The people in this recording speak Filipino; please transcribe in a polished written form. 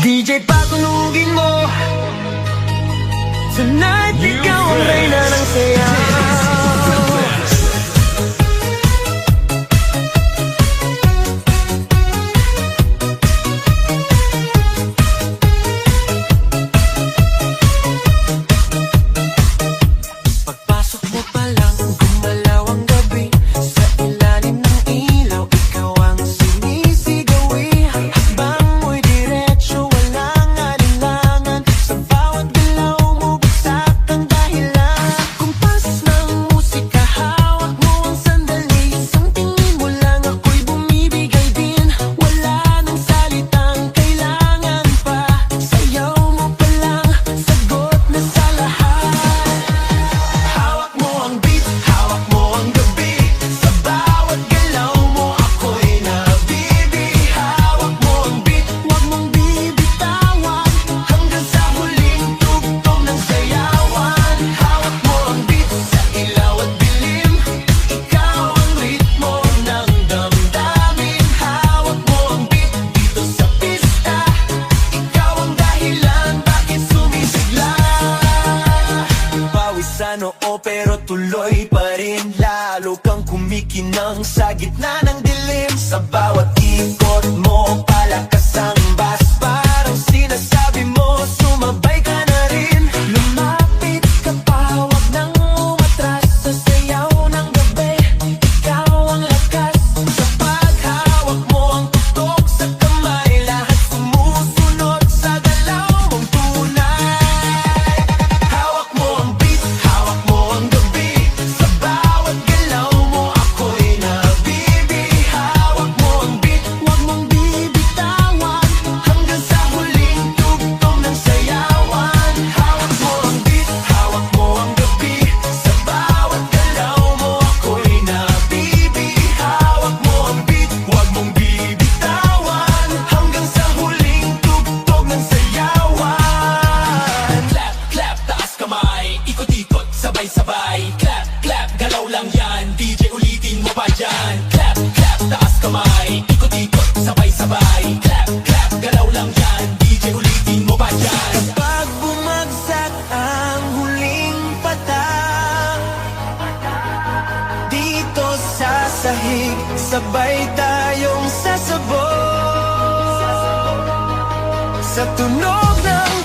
DJ patulugin mo. Tonight ikaw ang reyna ng saya. Pagpasok mo pa lang, gumalaw ang gabi. Sa ilalim ng ilaw, ikaw ang sinisigawi. Hakbang mo'y diretso, walang alinlangan. Sa bawat galaw mo, bagsak ang dahilan. Kumpas ng musika, hawak mo ang sandali. Isang tingin mo lang, ako'y bumibigay din. Wala nang salitang kailangan pa. Sayaw mo pa lang, sagot na sa lahat. Hawak mo ang beat, hawak mo ang gabi. Sa bawat galaw mo, ako'y nabibi. Hawak mo ang beat, huwag mong bibitawan. Hanggang sa huling tugtog ng sayawan. Hawak mo ang beat, sa ilaw at dilim. Ikaw ang ritmo ng damdamin. Hawak mo ang beat, dito sa pista. Ikaw ang dahilan, bakit sumisigla. Pawis sa noo pero tuloy pa rin. Lalo kang kumikinang sa gitna ng dilim. Sa bawat ikot mo, palakas ang bass. Parang sinasabi mo, sumabay ka na rin. Lumapit ka pa, huwag nang umatras. Sa sayaw ng gabi, ikaw ang lakas. Sa paghawak mo ang tutok sa kamay, lahat sumusunod sa galaw mong tunay. Hawak mo ang beat, hawak mo ang gabi. Sa bawat galaw mo, ako'y nabibi. Hawak mo ang beat, huwag mong bibitawan. Hanggang sa huling tugtog ng sayawan. Hawak mo ang beat, hawak mo ang gabi. Sa bawat galaw mo, ako'y nabibi. Hawak mo ang beat, huwag mong bibitawan. Hanggang sa huling tugtog ng sayawan. Clap, clap, taas kamay. Ikot-ikot, sabay-sabay. Clap, clap, galaw lang yan. DJ ulitin mo pa dyan. Clap, clap, taas kamay. Ikot-ikot, sabay-sabay. Clap, clap, galaw lang yan. DJ ulitin mo pa dyan. Pag bumagsak ang huling patak, dito sa sahig, sabay tayong sasabog. Sa tunog ng